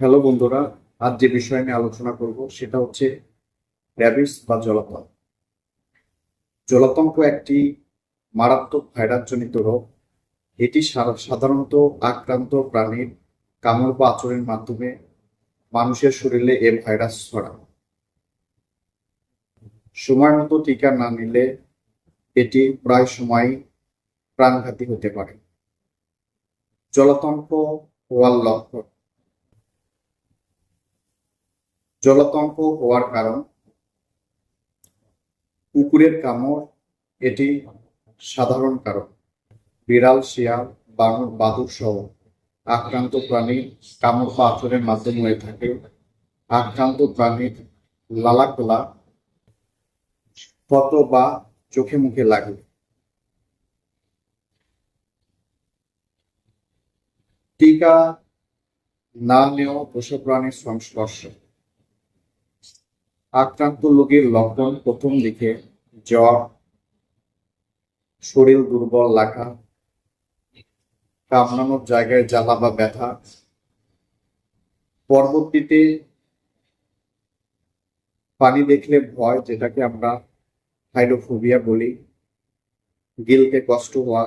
Hello বন্ধুরা, আজ যে বিষয় নিয়ে আলোচনা করব সেটা হচ্ছে র্যাবিস বা জলাতঙ্ক। জলাতঙ্ক একটি মারাত্মক ভাইরাসজনিত রোগ। এটি সাধারণত আক্রান্ত প্রাণীর কামড় বা আচরণের মাধ্যমে মানুষের শরীরে এ ভাইরাস ছড়ায়। সময় মতো টিকা না নিলে এটি প্রায় সময়ই প্রাণঘাতী হতে পারে। জলাতঙ্ক হওয়ার লক্ষণ। জলাতঙ্ক হওয়ার কারণ: কুকুরের কামড়, এটি সাধারণ কারণ। বিড়াল, শিয়াল, বানর, বাদুড় সহ আক্রান্ত প্রাণীর কামড় বা আচরণের মাধ্যমে হয়ে থাকে। আক্রান্ত প্রাণীর লালাকলা, ক্ষত বা চোখে মুখে লাগে। টিকা না নেওয়া পোষা প্রাণীর সংস্পর্শ। আক্রান্ত রোগীর লক্ষণ: প্রথম দিকে জ্বর, শরীর দুর্বল লাগা, কামড়ানোর জায়গায় জ্বালা বা ব্যথা। পরবর্তীতে পানি দেখলে ভয়, যেটাকে আমরা হাইড্রোফোবিয়া বলি, গিলতে কষ্ট হওয়া,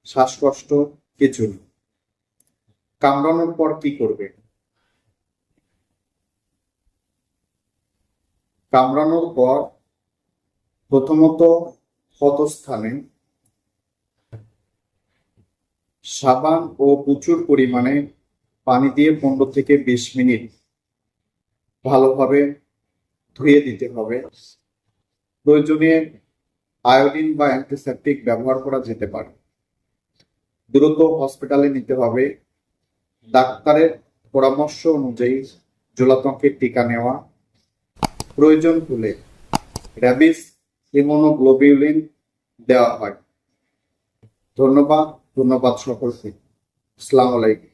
শ্বাসকষ্ট, খিঁচুনি। কামড়ানোর পর কি করবে? কামড়ানোর পর প্রথমত ক্ষতস্থানে সাবান ও প্রচুর পরিমাণে পানি দিয়ে 15 থেকে 20 মিনিট ভালোভাবে ধুয়ে দিতে হবে। প্রয়োজনে আয়োডিন বা অ্যান্টিসেপটিক ব্যবহার করা যেতে পারে। দ্রুত হসপিটালে নিতে হবে। ডাক্তারের পরামর্শ অনুযায়ী জলাতঙ্কের টিকা নেওয়া। প্রয়োজন হলে র্যাবিস ইমিউনোগ্লোবিউলিন দেওয়া হয়। ধন্যবাদ সকলকে। আসসালামু আলাইকুম।